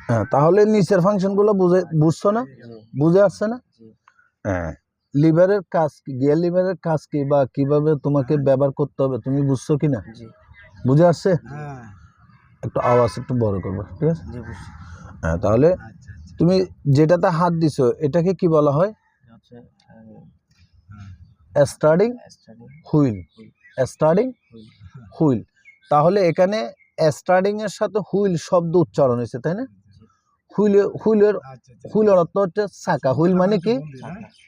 হ্যাঁ, তাহলে নিচের ফাংশনগুলো বুঝছো না? বুঝে আসছে না? হ্যাঁ, লিভারের কাজ কি, গিয়ার লিভারের কাজ কি, বা কিভাবে তোমাকে ব্যবহার করতে হবে তুমি বুঝছো কিনা? বুঝে আসছে? একটু আওয়াজ একটু বড় করবো, ঠিক আছে? হ্যাঁ, তাহলে তুমি যেটাতে হাত দিছো এটাকে কি বলা হয়? Starting wheel. Starting wheel. তাহলে এখানে স্টার্টিং এর সাথে হুইল শব্দ উচ্চারণ হয়েছে, তাই না? হুইলের অর্থ হচ্ছে চাকা। হুইল মানে কি?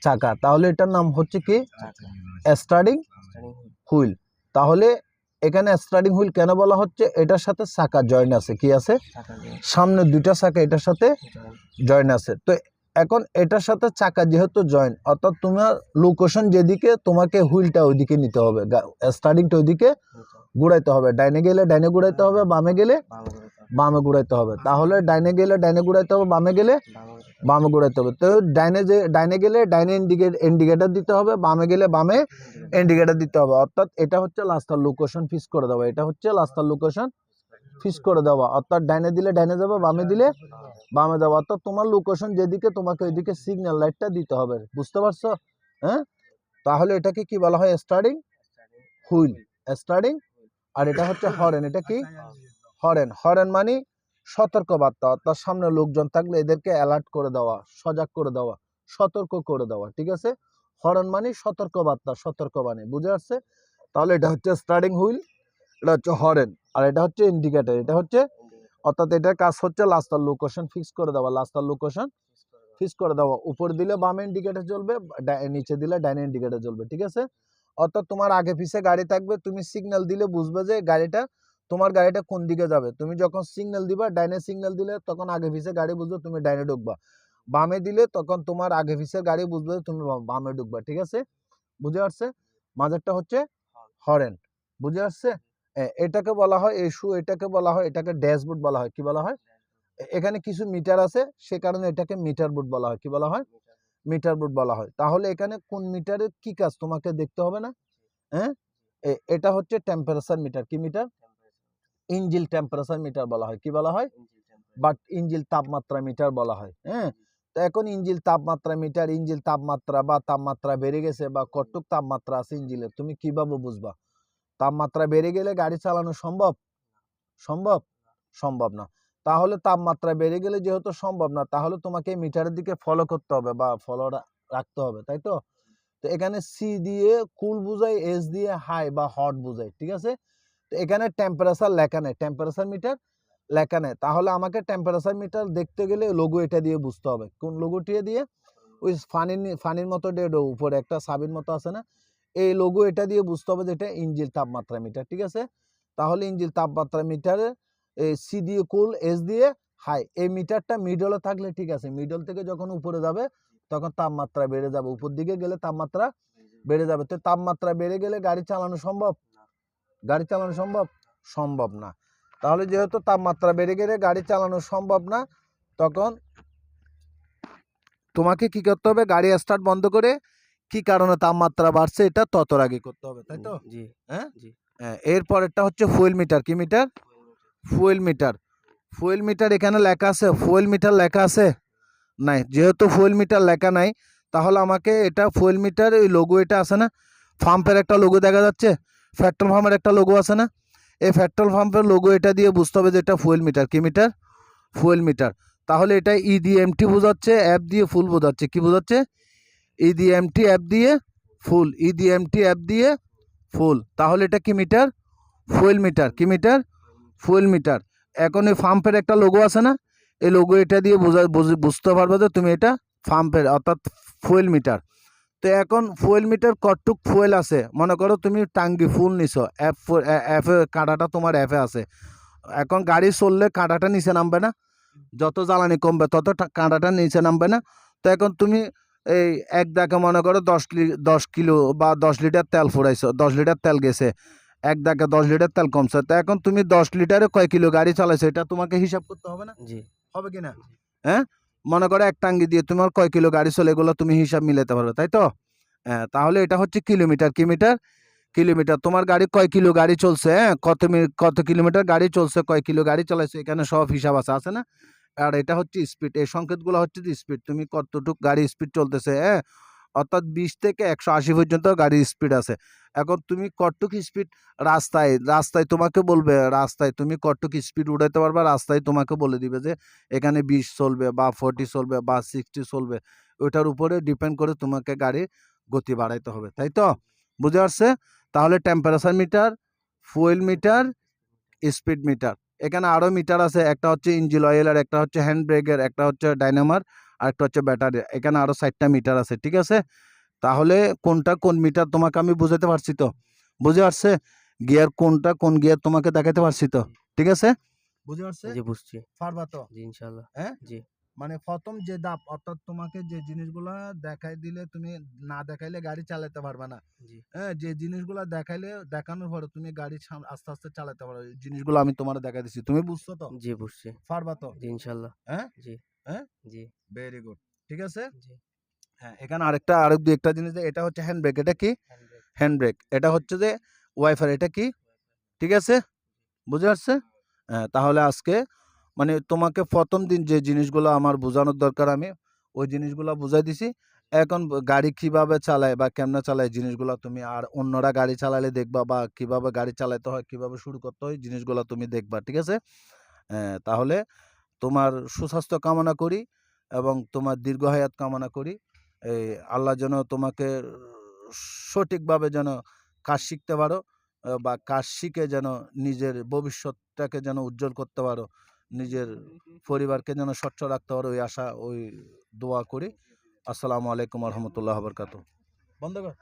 চাকা। তাহলে এটার নাম হচ্ছে কি? Starting wheel. তাহলে এখানে স্টার্টিং হুইল কেন বলা হচ্ছে? এটার সাথে চাকা জয়েন আছে। কি আছে? সামনে দুইটা চাকা এটার সাথে জয়েন আছে। তো এখন এটার সাথে চাকা যেহেতু জয়েন, অর্থাৎ তোমার লোকেশন যেদিকে, তোমাকে হুইলটা ওইদিকে নিতে হবে, স্টার্টিংটা ওইদিকে ঘুরাইতে হবে। ডাইনে গেলে ডাইনে ঘুরাইতে হবে, বামে গেলে বামে ঘুরাইতে হবে। তাহলে ডাইনে গেলে ডাইনে ঘুরাইতে হবে, বামে গেলে বামে ঘুরাইতে হবে। তো ডাইনে গেলে ডাইনে ইন্ডিকেটর দিতে হবে, বামে গেলে বামে ইন্ডিকেটর দিতে হবে। অর্থাৎ এটা হচ্ছে রাস্তার লোকেশন ফিক্স করে দেওয়া। এটা হচ্ছে রাস্তার লোকেশন ফিক্স করে দেওয়া। অর্থাৎ ডাইনে দিলে ডাইনে যাবে, বামে দিলে বামে যাবে। অর্থাৎ তোমার লোকেশন যেদিকে, তোমাকে ওইদিকে সিগন্যাল লাইটটা দিতে হবে। বুঝতে পারছো? হ্যাঁ, তাহলে এটাকে কি বলা হয়? Starting wheel. স্টার্টিং। আর এটা হচ্ছে হরেন। এটা কি? হরেন। হরেন মানে সতর্ক বার্তা। অর্থাৎ সামনে লোকজন থাকলে এদেরকে অ্যালার্ট করে দেওয়া, সজাগ করে দেওয়া, সতর্ক করে দেওয়া। ঠিক আছে? হরেন মানে সতর্ক বার্তা, সতর্কবাণী। বুঝে আসছে? তাহলে এটা হচ্ছে স্টার্টিং হুইল, এটা হচ্ছে হরেন, আর এটা হচ্ছে ইন্ডিকেটর। এটা হচ্ছে, অর্থাৎ এটার কাজ হচ্ছে রাস্তার লোকেশন ফিক্স করে দেওয়া। রাস্তার লোকেশন ফিক্স করে দেওয়া। উপর দিলে বামে ইন্ডিকেটর জ্বলবে, নিচে দিলে ডাইনে ইন্ডিকেটর জ্বলবে। ঠিক আছে? অর্থাৎ তোমার আগে পিছে গাড়ি থাকবে, তুমি সিগন্যাল দিলে বুঝবে যে তোমার গাড়িটা কোন দিকে যাবে। তুমি যখন সিগন্যাল দিবা, ডাইনে সিগন্যাল দিলে তখন আগে পিছে গাড়ি বুঝবে তুমি ডাইনে ঢুকবা। বামে দিলে তখন তোমার আগে পিছে গাড়ি বুঝবে তুমি বামে ঢুকবা। ঠিক আছে? বুঝে আসছে? মাঝেরটা হচ্ছে হরেন। বুঝে আসছে? এটাকে বলা হয় ইস্যু, এটাকে বলা হয়, এটাকে ড্যাশবোর্ড বলা হয়। কি বলা হয়? এখানে কিছু মিটার আছে, সে কারণে এটাকে মিটার বোর্ড বলা হয়। কি বলা হয়? মিটার বোর্ড বলা হয়। তাহলে এখানে কোন মিটারের কি কাজ তোমাকে দেখতে হবে না? হ্যাঁ, এটা হচ্ছে টেম্পারেচার মিটার। কি মিটার? ইঞ্জিল টেম্পারেচার মিটার বলা হয়। কি বলা হয়? বাট ইঞ্জিল তাপমাত্রা মিটার বলা হয়। হ্যাঁ, তো এখন ইঞ্জিল তাপমাত্রা মিটার, ইঞ্জিল তাপমাত্রা বা তাপমাত্রা বেড়ে গেছে বা কতটুক তাপমাত্রা আছে ইঞ্জিলে, তুমি কিভাবে বুঝবা? তাপমাত্রা বেড়ে গেলে গাড়ি চালানো সম্ভব? সম্ভব? সম্ভব না। তাহলে তাপমাত্রা বেড়ে গেলে যেহেতু সম্ভব না, তাহলে তোমাকে মিটারের দিকে ফলো করতে হবে বা ফলো রাখতে হবে, তাই তো? তো এখানে সি দিয়ে কুল বুঝায়, এস দিয়ে হাই বা হট বুঝায়। ঠিক আছে? তো এখানে টেম্পারেচার লেখা নেই, টেম্পারেচার মিটার লেখা নেই। তাহলে আমাকে টেম্পারেচার মিটার দেখতে গেলে লোগো এটা দিয়ে বুঝতে হবে। কোন লোগোটি দিয়ে? ওই ফানির মতো উপরে একটা সাবির মতো আছে না, এই লোগো এটা দিয়ে বুঝতে হবে যে এটা ইঞ্জিল তাপমাত্রা মিটার। ঠিক আছে? তাহলে ইঞ্জিল তাপমাত্রা মিটারে সি দিয়ে কুল, এস দিয়ে হাই, এই মিটারটা মিডলে থাকলে ঠিক আছে। মিডল থেকে যখন উপরে যাবে তখন তাপমাত্রা বেড়ে যাবে, উপর দিকে গেলে তাপমাত্রা বেড়ে যাবে। তো তাপমাত্রা বেড়ে গেলে গাড়ি চালানো সম্ভব? গাড়ি চালানো সম্ভব? সম্ভব না। তাহলে যেহেতু তাপমাত্রা বেড়ে গেলে গাড়ি চালানো সম্ভব না, তখন তোমাকে কি করতে হবে? গাড়ি স্টার্ট বন্ধ করে কি কারণে তাপমাত্রা বাড়ছে এটা ততর আগে করতে হবে, তাই তো? হ্যাঁ, এরপরেরটা হচ্ছে ফুয়েল মিটার। কি meter? Fuel meter. Fuel meter এখানে লেখা আছে? ফুয়েল মিটার লেখা আছে? নাই। যেহেতু ফুয়েল মিটার লেখা নাই, তাহলে আমাকে এটা ফুয়েল মিটার, এই লোগো এটা আছে না, পাম্পের একটা লোগো দেখা যাচ্ছে, পেট্রোল পাম্পের একটা লোগো আছে না, এই পেট্রোল পাম্পের লোগো এটা দিয়ে বুঝতে হবে যে এটা ফুয়েল মিটার। কি মিটার? Fuel metre. তাহলে এটা ই দিয়ে এমটি বোঝাচ্ছে, অ্যাপ দিয়ে ফুল বোঝাচ্ছে। কি বোঝাচ্ছে? ই দিয়ে এমটি, অ্যাপ দিয়ে ফুল। ই দিয়ে এমটি, অ্যাপ দিয়ে ফুল। তাহলে এটা কি মিটার? Fuel meter. কি মিটার? Fuel metre. এখন এই পাম্পের একটা লোগো আছে না, এই লোগো এটা দিয়ে বুঝতে পারবে যে তুমি এটা পাম্পের, অর্থাৎ ফুয়েল মিটার। তো এখন ফুয়েল মিটার কতটুক ফুয়েল আছে, মনে করো তুমি টাঙ্গি ফুল নিছো, অ্যাপে কাঁটাটা তোমার অ্যাপে আছে। এখন গাড়ি চললে কাঁটাটা নিচে নামবে না, যত জ্বালানি কমবে তত কাঁটাটা নিচে নামবে না। তো এখন তুমি এই এক দাগে মনে করো 10 কিলো বা 10 লিটার তেল ফুরাইছো, 10 লিটার তেল গেছে, এক দাগে 10 লিটার তেল কমছে। তো এখন তুমি 10 লিটারে কয় কিলো গাড়ি চালাইছো এটা তোমাকে হিসাব করতে হবে না? হবে কিনা? হ্যাঁ, মনে করো এক টাঙ্গি দিয়ে তোমার কয় কিলো গাড়ি চলে, এগুলো তুমি হিসাব মিলাতে পারবে, তাই তো? হ্যাঁ, তাহলে এটা হচ্ছে কিলোমিটার। কি মিটার? কিলোমিটার। তোমার গাড়ি কয় কিলো গাড়ি চলছে, হ্যাঁ, কত কিলোমিটার গাড়ি চলছে, কয় কিলো গাড়ি চালাইছে, এখানে সব হিসাব আছে না? আর এটা হচ্ছে স্পিড। এই সংকেতগুলো হচ্ছে যে স্পিড, তুমি কতটুক গাড়ি স্পিড চলতেছে, হ্যাঁ, অর্থাৎ 20 থেকে 180 পর্যন্ত গাড়ির স্পিড আছে। এখন তুমি কতটুক স্পিড রাস্তায় তোমাকে বলবে, রাস্তায় তুমি কতটুক স্পিড উঠাইতে পারবা, রাস্তায় তোমাকে বলে দিবে যে এখানে 20 চলবে বা 40 চলবে বা 60 চলবে। ওইটার উপরে ডিপেন্ড করে তোমাকে গাড়ির গতি বাড়াইতে হবে, তাই তো? বুঝে আসছে? তাহলে temperature metre, fuel metre, speed metre, এখানে আরো মিটার আছে, একটা হচ্ছে ইঞ্জিন অয়েলের, একটা হচ্ছে হ্যান্ড ব্রেকের, একটা হচ্ছে ডাইনামার, আর একটা হচ্ছে ব্যাটারি। এখানে আরো 4টা মিটার আছে, ঠিক আছে? তাহলে কোনটা কোন মিটার তোমাকে আমি বুঝাতে পারছি তো? বুঝে আসছে? গিয়ার কোনটা কোন গিয়ার তোমাকে দেখাতে পারছি তো? ঠিক আছে? বুঝে আসছে? জি বুঝছি। পারবা তো? জি ইনশাআল্লাহ। হ্যাঁ, জি মানে প্রথম যে ধাপ, অর্থাৎ তোমাকে যে জিনিসগুলা দেখাই দিলে তুমি না দেখাইলে গাড়ি চালাতে পারবা না। জি হ্যাঁ, যে জিনিসগুলা দেখানোর পরে তুমি গাড়ি আস্তে আস্তে চালাতে পারো। এই জিনিসগুলো আমি তোমার দেখাই দিচ্ছি, তুমি বুঝছো তো? জি বুঝছি। পারবা তো? জি ইনশাআল্লাহ। হ্যাঁ, জি হ্যাঁ, জি ভেরি গুড, ঠিক আছে। জি। হ্যাঁ, এখানে আরো দু একটা জিনিস এটা হচ্ছে হ্যান্ড ব্রেক। এটা কি? Hand brake. Hand brake. এটা হচ্ছে যে ওয়াইফার। এটা কি? ঠিক আছে, বুঝে আসছে? হ্যাঁ, তাহলে আজকে মানে তোমাকে প্রথম দিন যে জিনিসগুলো আমার বোঝানোর দরকার আমি ওই জিনিসগুলো বুঝাই দিছি। এখন গাড়ি কিভাবে চালায় বা কেমনে চালায় জিনিসগুলো তুমি আর অন্যরা গাড়ি চালালে দেখবা, বা কিভাবে গাড়ি চালাতে হয়, কিভাবে শুরু করতে হয়, জিনিসগুলো তুমি দেখবা, ঠিক আছে? তাহলে তোমার সুস্বাস্থ্য কামনা করি এবং তোমার দীর্ঘায়াত কামনা করি। এই আল্লাহ যেন তোমাকে সঠিকভাবে যেন কাজ শিখতে পারো, বা কাজ শিখে যেন নিজের ভবিষ্যৎটাকে যেন উজ্জ্বল করতে পারো, নিজের পরিবারকে যেন স্বচ্ছ রাখতে পারো, ওই আশা, ওই দোয়া করি। আসসালামু আলাইকুম রহমতুল্লাহ বরকাত। বন্ধ কর।